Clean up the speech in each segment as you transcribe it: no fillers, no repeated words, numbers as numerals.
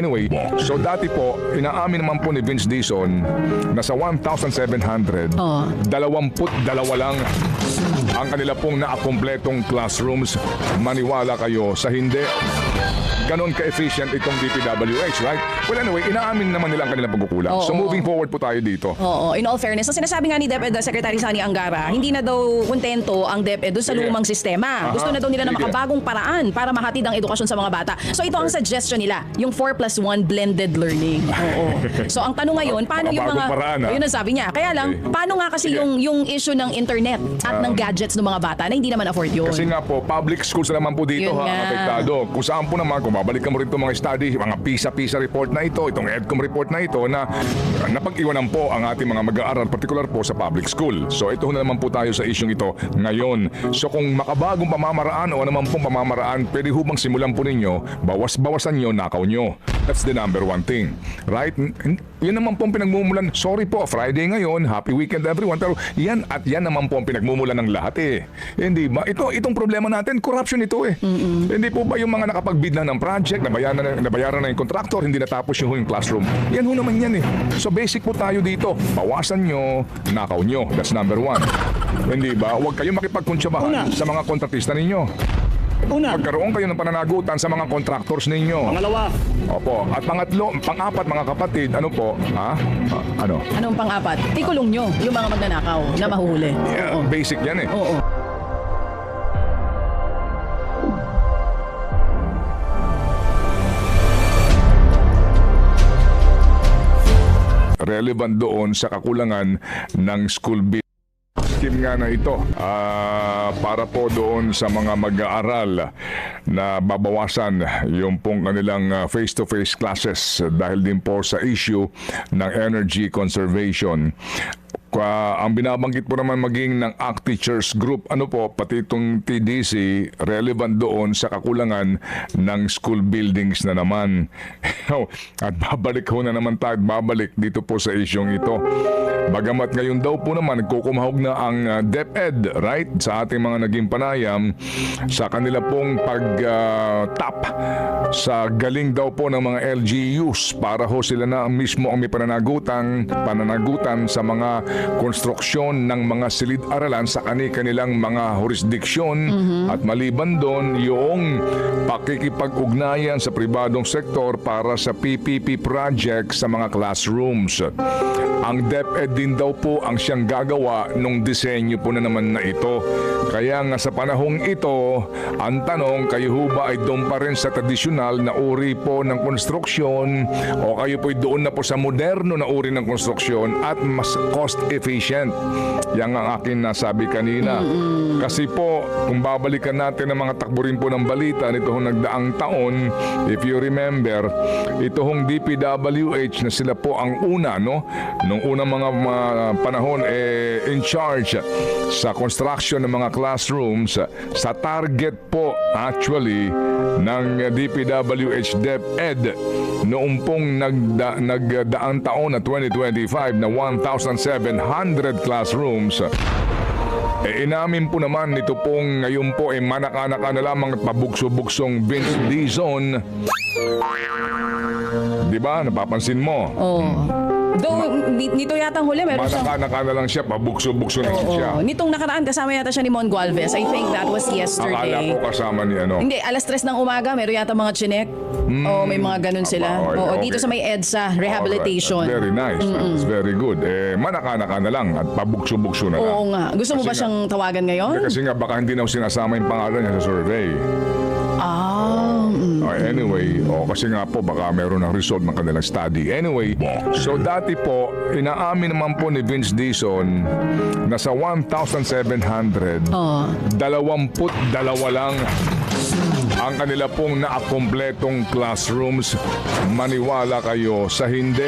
Anyway, so dati po, inaamin naman po ni Vince Dizon na sa 1,700, 22 lang ang kanila pong nakakompletong classrooms. Maniwala kayo sa hindi. Ganon ka-efficient itong DPWH, right? Well, anyway, inaamin naman nila ang kanilang pagkukulang. So moving forward po tayo dito. Oo, in all fairness, so sinasabi nga ni DepEd Secretary Sani Angara, hindi na daw kontento ang DepEd doon sa lumang sistema. Gusto na daw nila na makabagong paraan para mahatid ang edukasyon sa mga bata. So ito ang suggestion nila, yung 4+1 blended learning. Oo. So ang tanong ngayon, paano yung mga paraan, yun ang sabi niya. Kaya lang, paano nga kasi yung issue ng internet at ng gadgets ng mga bata na hindi naman afford yun. Kasi nga po, public schools na naman po dito Yun ang nga. apektado. Kung saan po naman, kung babalikan mo rin itong mga study, mga PISA report na ito, itong EDCOM report na ito, na napag-iwanan po ang ating mga mag-aaral, particular po sa public school. So ito na naman po tayo sa isyong ito ngayon. So kung makabagong pamamaraan o naman pong pamamaraan, pwede hubang simulan po ninyo, bawas-bawasan nyo, nakaw nyo. That's the number one thing. Right? Yan naman pong pinagmumulan. Sorry po, Friday ngayon, happy weekend everyone. Pero yan at yan naman po ang pinagmumulan ng lahat eh. Hindi ba? Itong problema natin, corruption ito eh. Hindi po ba yung mga nakapagbid na ng project, nabayaran na yung contractor, hindi natapos yung classroom. Yan ho naman yan eh. So basic po tayo dito. Bawasan nyo, nakaw nyo. That's number one. Hindi ba? Huwag kayo makipagkuntsabahan sa mga kontratista ninyo. Magkaroon kayo ng pananagutan sa mga contractors ninyo. Pangalawa. Opo. At pangatlo, pang-apat mga kapatid, ano po? Ano? Anong pang-apat? Ikulong nyo yung mga magnanakaw na mahuhuli. Yeah, Oo. basic yan eh. Oo. Relevant doon sa kakulangan ng school bill scheme nga na ito para po doon sa mga mag-aaral na babawasan yung pong kanilang face-to-face classes dahil din po sa issue ng energy conservation. Ang binabanggit po naman maging ng ACT Teachers Group, pati itong TDC, relevant doon sa kakulangan ng school buildings na naman. At babalik ho na naman tayo, babalik dito po sa isyong ito. Bagamat ngayon daw po naman, nagkukumahog na ang DepEd, right? Sa ating mga naging panayam, sa kanila pong pag-tap sa galing daw po ng mga LGUs para ho sila na mismo ang may pananagutan sa mga konstruksyon ng mga silid-aralan sa kanilang mga jurisdiksyon at maliban doon yung pakikipag-ugnayan sa pribadong sektor para sa PPP project sa mga classrooms. Ang DepEd din daw po ang siyang gagawa nung disenyo po na naman na ito. Kaya nga sa panahong ito, ang tanong, kayo ho ba ay doon pa rin sa tradisyonal na uri po ng konstruksyon o kayo po doon na po sa moderno na uri ng konstruksyon at mas cost efficient? Yan ang akin nasabi kanina. Kasi po, kung babalikan natin ang mga takbo rin po ng balita nito hong nagdaang taon, if you remember, ito hong DPWH na sila po ang una, no? Nung unang mga panahon in charge sa construction ng mga classrooms, sa target po actually ng DPWH DepEd noong pong nagdaang taon na 2025 na 1,700 classrooms. Inamin po naman nito pong ngayon po manaka-naka na lamang at pabugso-bugsong Vince Dizon. Diba? Napapansin mo? Oo. Though, nito yatang huli, meron siyang... Manaka-naka na lang siya, pabugso-bugso na siya. Nitong nakaraan, kasama yata siya ni Mon Gualvez. I think that was yesterday. Akala ko kasama ni ano. Hindi, alas 3 ng umaga, meron yata mga chinek. Oo, may mga ganun sila. Oo, dito sa may EDSA, rehabilitation. Alright. Very nice. It's very good. Manaka-naka na lang at pabugso-bugso na lang. Oo nga. Gusto mo ba siyang tawagan ngayon? Kasi nga baka hindi na sinasama yung pangalan niya sa survey. Anyway, kasi nga po baka meron ng result ng kanilang study. Anyway, so dati po, inaamin naman po ni Vince Dizon na sa 1,700, 22 lang ang kanila pong nakakompletong classrooms. Maniwala kayo sa hindi.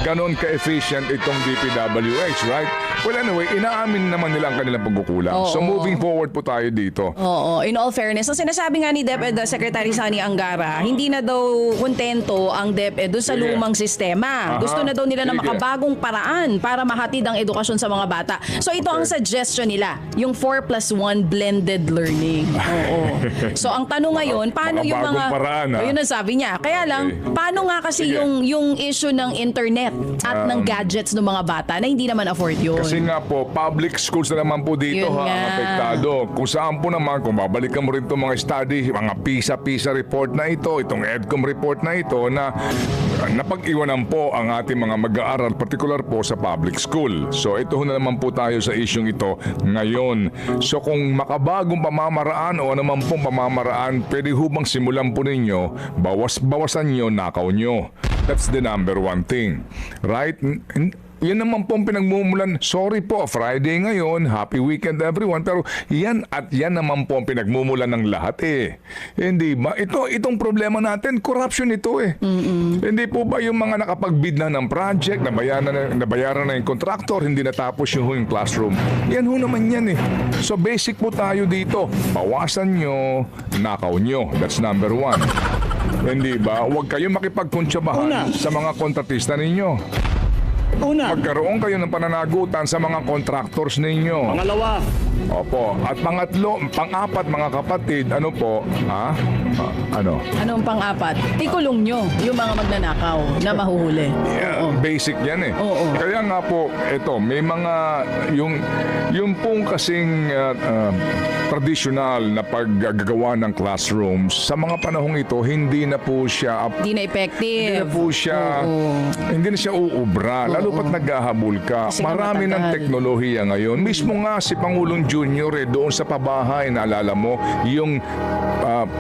Ganon ka-efficient itong DPWH, right? Well, anyway, inaamin naman nila ang kanilang pagkukulang. So, Oo. moving forward po tayo dito. Oo, in all fairness, ang sinasabi nga ni DepEd Secretary Sani Angara, hindi na daw kontento ang DepEd doon sa Sige. lumang sistema. Aha. Gusto na daw nila na Sige. makabagong paraan para mahatid ang edukasyon sa mga bata. So ito ang suggestion nila, yung 4+1 blended learning. Oo. So ang tanong ngayon, paano yung Makabagong mga... paraan, ha? Ayun ang sabi niya. Kaya lang, Okay. paano nga kasi Sige. yung issue ng internet at ng gadgets ng mga bata na hindi naman afford yun. Kasi nga po, public schools na naman po dito Yun ang nga. apektado. Kung saan po naman, kung babalikan mo rin itong mga study, mga PISA report na ito, itong EDCOM report na ito, na napag-iwanan po ang ating mga mag-aaral, particular po sa public school. So ito na naman po tayo sa isyong ito ngayon. So kung makabagong pamamaraan o naman pong pamamaraan, pwede hubang simulan po ninyo, bawasan nyo, nakaw nyo. That's the number one thing. Right? Yan naman pong pinagmumulan. Sorry po, Friday ngayon. Happy weekend everyone. Pero yan at yan naman po ang pinagmumulan ng lahat eh. Hindi ba? Itong problema natin, corruption ito eh. Hindi po ba yung mga nakapagbid na ng project, nabayaran na yung contractor, hindi natapos yung classroom? Yan ho naman yan eh. So basic po tayo dito. Bawasan nyo, nakaw nyo. That's number one. Hindi ba? Huwag kayong makipagkuntsabahan sa mga kontratista ninyo. Una, Magkaroon kayo ng pananagutan sa mga contractors ninyo. pangalawa, Opo. At pangatlo, pang-apat mga kapatid, ano po? Ano? Anong pang-apat? Ikulong nyo yung mga magnanakaw na mahuhuli. Oo. Basic yan eh. Oo. Kaya nga po, ito, may mga, yung pong kasing traditional na paggagawa ng classrooms, sa mga panahong ito, hindi na po siya Hindi na hindi effective. na po siya, Oo. hindi na siya uubra. Lalo pat naghahabol ka. Kasi nga Marami ng matagal. teknolohiya ngayon. Mismo nga si Pangulong Junior doon sa pabahay, naalala mo, yung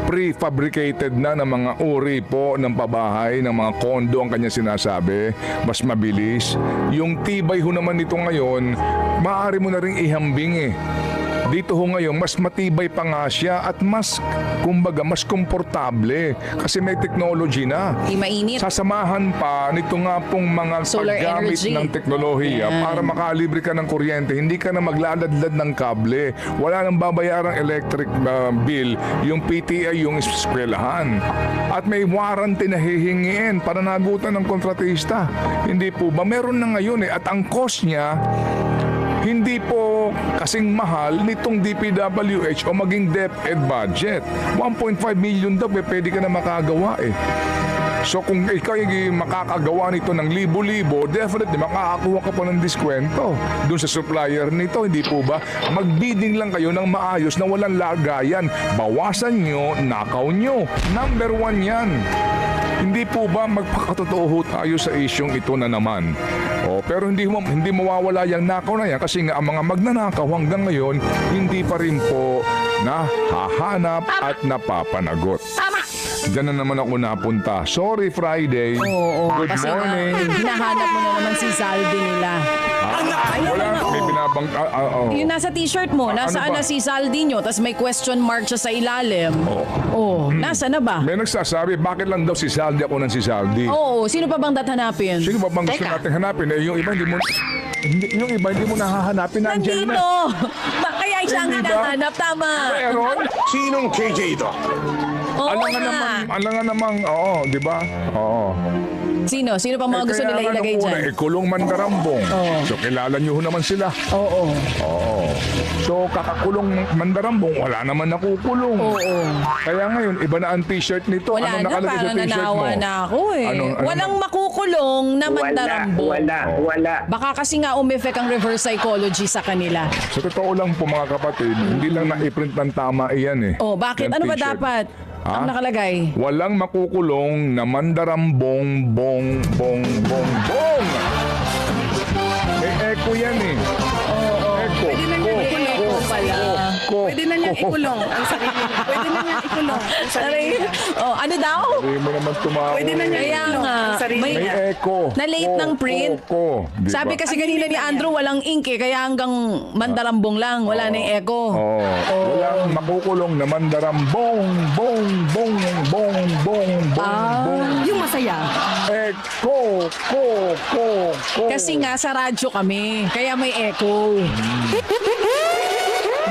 prefabricated na ng mga uri po ng pabahay, ng mga kondo ang kanya sinasabi, mas mabilis. Yung tibay ho naman nito ngayon, maaari mo na rin ihambing eh. Dito ho ngayon, mas matibay pa nga siya at mas, kumbaga, mas komportable kasi may technology na. Di mainit. Sasamahan pa nito nga pong mga Solar paggamit energy. ng teknolohiya Yan. para makalibre ka ng kuryente. Hindi ka na maglaladlad ng kable. Wala nang babayarang electric bill yung PTA, yung eskwelahan. At may warranty na hihingiin para nagutan ng kontratista. Hindi po ba? Meron na ngayon eh. At ang cost niya, hindi po kasing mahal nitong DPWH o maging DepEd budget. 1.5 million daw, pwede ka na makagawa eh. So kung ikaw yung makakagawa nito ng libo-libo, definitely makakakuha ka pa ng diskwento doon sa supplier nito, hindi po ba? Magbidding lang kayo ng maayos na walang lagayan. Bawasan nyo, nakaw nyo. Number one yan. Hindi po ba magpakatotoo tayo sa isyong ito na naman? Pero hindi mawawala yung nakaw na yan kasi nga ang mga magnanakaw hanggang ngayon hindi pa rin po nahahanap at napapanagot. Tama! Diyan na naman ako napunta. Sorry, Friday. Oo. Good Kasi nga, morning. hinahanap mo na naman si Zaldi nila. Ayan Wala, na nga, may oh. binabang... Yung nasa t-shirt mo, nasaan ano ba? na si Zaldi nyo, tapos may question mark siya sa ilalim. Oh, nasa na ba? May nagsasabi, bakit lang daw si Saldi ako ng si Saldi? Oo, sino pa bang hanapin? Sino ba bang gusto Teka. natin hanapin? Yung iba hindi mo... yung iba hindi mo nahahanapin. Nandiyan Nandito! na. Kaya siya ang Hindi ba? hinahanap, tama. Meron? sinong KJ ito? Oo Alam nga namang, oo, di ba? Oo. Sino? Sino pa mga gusto Kaya nila nga ilagay nung una, dyan? kulong Mandarambong. Oo. So, kilala nyo ho naman sila. Oo. Oo. So, kakakulong Mandarambong, wala naman nakukulong. Oo. Kaya ngayon, iba na ang t-shirt nito. Wala Anong na, nakalagay sa parang t-shirt mo? nanawa na ako eh. Walang makukulong na mandarambo. Wala. Baka kasi nga umeffect ang reverse psychology sa kanila. Sa totoo lang po mga kapatid, hindi lang na-print ng tama iyan eh. Oh, bakit? Yung Ano ba t-shirt. dapat? Ha? Ang nakalagay. Walang makukulong na mandarambong, bong. May echo yan eh. Oo. Echo. Pwede na Ko, echo ko, pala. ko. Pwede na niyang ikulong ang sarili niya. Pwede na niyang ikulong ang sarili niya. Oh, ano daw? Hindi mo naman tumawa. Pwede na niya Kaya ikulong nga, ang sarili may- May niya. echo. Na-late ng print. Di Sabi ba? kasi kanina ni Andrew, walang ink eh, kaya hanggang mandarambong lang, wala na yung echo. Oo. Walang makukulong na mandarambong, bong, bong, bong, bong, bong, bong. Yung masaya. Echo, ko. Kasi nga sa radyo kami, kaya may echo.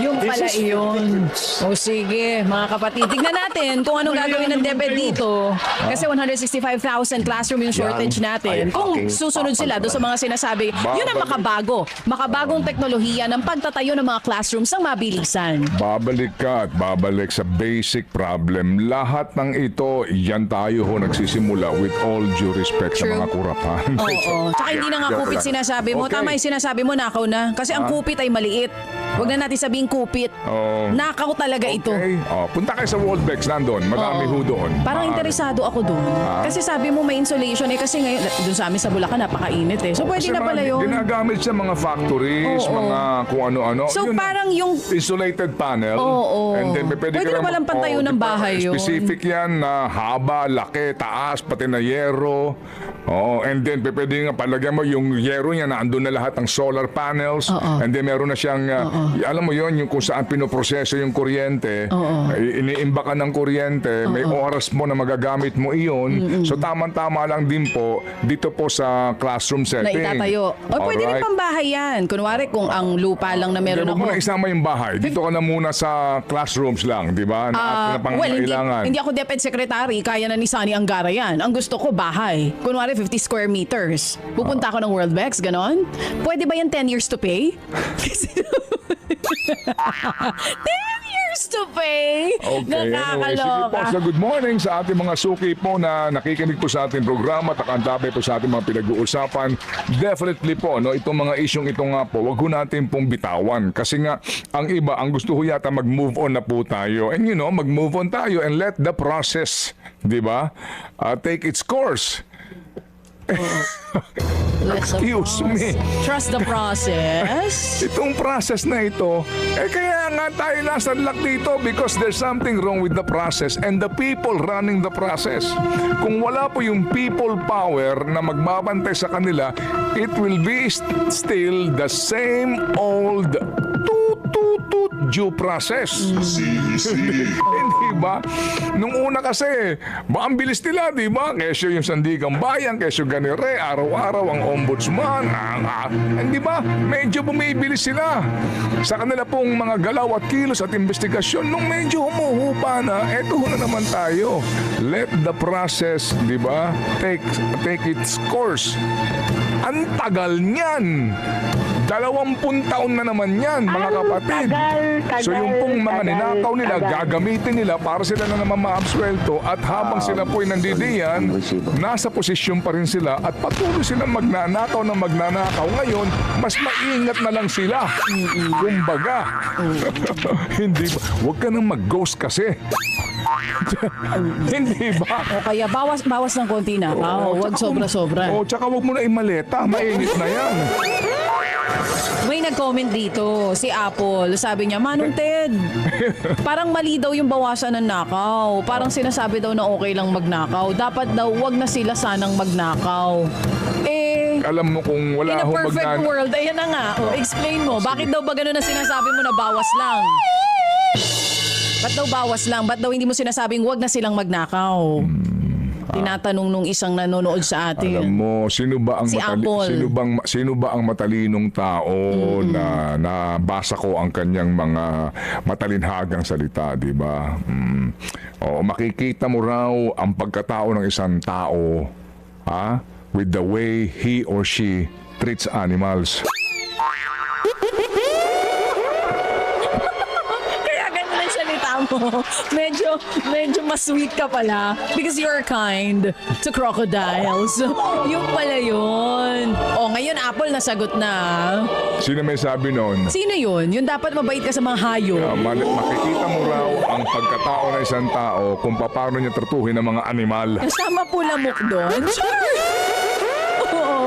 Yung pala iyon. O sige, mga kapatid, tignan natin kung anong gagawin ng DepEd dito. Kasi 165,000 classroom yung shortage natin. Kung susunod sila doon sa mga sinasabi, yun ang makabago. Makabagong teknolohiya ng pagtatayo ng mga classrooms ng mabilisan. Babalik ka at babalik sa basic problem. Lahat ng ito, yan tayo ho nagsisimula with all due respect sa True. mga kurapan. Oo. Tsaka hindi na nga kupit sinasabi mo. Okay. Tama yung sinasabi mo, nakaw na. Kasi ang kupit ay maliit. Huwag na natin sabihing kupit. Oo. Nakaw talaga ito. Okay. Oh, punta kayo sa Worldbex, nandun. Madami ho doon. Parang Maaari. interesado ako doon. Kasi sabi mo may insulation eh. Kasi ngayon, doon sa amin sa Bulacan, napakainit eh. So pwede Kasi na mga pala yun. Ginagamit sa mga factories, Oo. mga kung ano-ano. So Yun, parang yung... insulated panel. Oo. And then pwede Pwede ka na palang pantayo ng bahay yun. Specific yan na haba, laki, taas, pati na yero. Oo. And then pwede nga palagyan mo yung yero niya na andun na lahat ng solar panels. Oo. And then meron na siyang, alam mo yon yung kung saan pinoproseso yung kuryente. Iniimba ka ng kuryente. May oras mo na magagamit mo iyon. So tama-tama lang din po dito po sa classroom Na setting. itatayo. O pwede rin Alright. pambahay yan. Kunwari kung ang lupa lang na meron Huwag ako. mo na isama yung bahay. Dito ka na muna sa classrooms lang, di ba? Na Well, pangangailangan. hindi ako DepEd Secretary, kaya na ni Sunny Angara yan. Ang gusto ko, bahay. Kunwari, 50 square meters. Pupunta ako ng World Bex, ganon? Pwede ba yan 10 years to pay? 10 years to pay? Okay, anyway, sige po. Nakakaloka. So good morning sa ating mga suki po na nakikinig po sa ating programa at nakantapay po sa ating mga pinag-uusapan. Definitely po, no, itong mga isyong ito nga po, wag ho natin pong bitawan. Kasi nga, ang iba, ang gusto ho yata mag-move on na po tayo. And you know, mag-move on tayo and let the process, di ba, take its course. Excuse me. Trust the process. Itong process na ito, kaya nga tayo nasa lock dito because there's something wrong with the process and the people running the process. Kung wala po yung people power na magbabantay sa kanila, it will be still the same old due process. Hindi ba? Nung una kasi, ang bilis nila, di ba? Kesyo yung Sandigang Bayan, kesyo ganire, araw-araw ang ombudsman, hindi ba? Medyo bumibilis sila. Sa kanila pong mga galaw at kilos at investigasyon, nung medyo humuhupa na, eto na naman tayo. Let the process, di ba, take its course. Ang tagal niyan. 20 taon na naman yan, mga kapatid. So yung pong mga ninakaw nila, gagamitin nila para sila na naman maabswelto at habang sila po'y nandidiyan, nasa posisyon pa rin sila at patuloy silang magnanakaw na magnanakaw. Ngayon, mas maingat na lang sila. Kumbaga. Hindi ba? Huwag ka nang mag-ghost kasi. Hindi ba? O kaya bawas ng konti na. Huwag sobra-sobra. Tsaka huwag mo na imaleta. Mainit na yan. May nag-comment dito, si Apple. Sabi niya, Manong Ted, parang mali daw yung bawasan ng nakaw. Parang sinasabi daw na okay lang magnakaw. Dapat daw, wag na sila sanang magnakaw. Alam mo kung wala In a akong perfect world, ayan na nga. Explain mo, bakit daw ba ganun na sinasabi mo na bawas lang? Ba't daw bawas lang? Ba't daw hindi mo sinasabing wag na silang magnakaw? Tinatanong nung isang nanonood sa atin. Alam mo, sino ba ang Si Apple. sino ba ang matalinong tao na nabasa ko ang kanyang mga matalinhagang salita, di ba? O makikita mo raw ang pagkatao ng isang tao, with the way he or she treats animals. Mo. Medyo mas sweet ka pala because you're kind to crocodiles. Yung pala yun. O, ngayon Apple nasagot na. Sino may sabi nun? Sino yun? Yung dapat mabait ka sa mga hayop. Makikita mo raw ang pagkatao ng isang tao kung paano niya tratuhin ng mga animal. Kasama po lamok doon. Oo.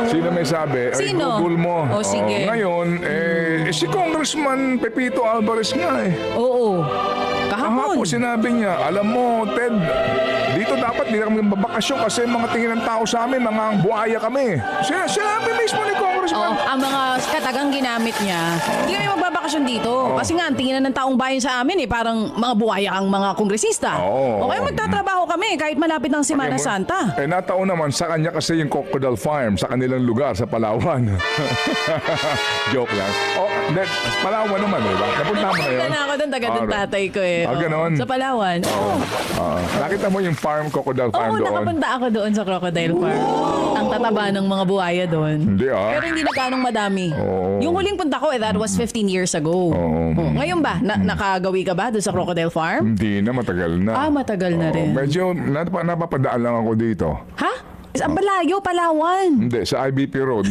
Sino may sabi? Ay, Sino? Google mo. O, sige. Ngayon, si Congressman Pepito Alvarez nga eh. Oo. Kahapon Kahapon. sinabi niya, alam mo, Ted, dito dapat hindi na kami babakasyon kasi mga tingin ng tao sa amin, mga buhaya kami. Sinabi mismo ni Oo, Congressman. ang mga katagang ginamit niya, hindi kami magbabakasyon dito. Kasi nga, ang tingin ng taong bayan sa amin parang mga buhaya ang mga kongresista. Oo. O kaya magtatrabaho kami kahit malapit ng Semana Santa. Nataon naman sa kanya kasi yung Crocodile Farm sa kanilang lugar sa Palawan. Joke lang. Palawan naman, di ba? Napunta mo na yun. Punta na ako doon, taga doon Alright. tatay ko eh. Ah, Oo. ganon? Sa Palawan. Oo. Nakita mo yung Crocodile Farm Oo, doon? nakapunta ako doon sa Crocodile Farm. Ang tataba ng mga buhaya doon. Hindi Pero hindi na ganong madami. Oo. Yung huling punta ko, that was 15 years ago. Oo. Oh, ngayon ba, nakagawi ka ba doon sa Crocodile Farm? Hindi na, matagal na. Matagal na rin. Medyo napapadaan lang ako dito. Ha? Ang Balayo, Palawan. Hindi, sa IBP Road.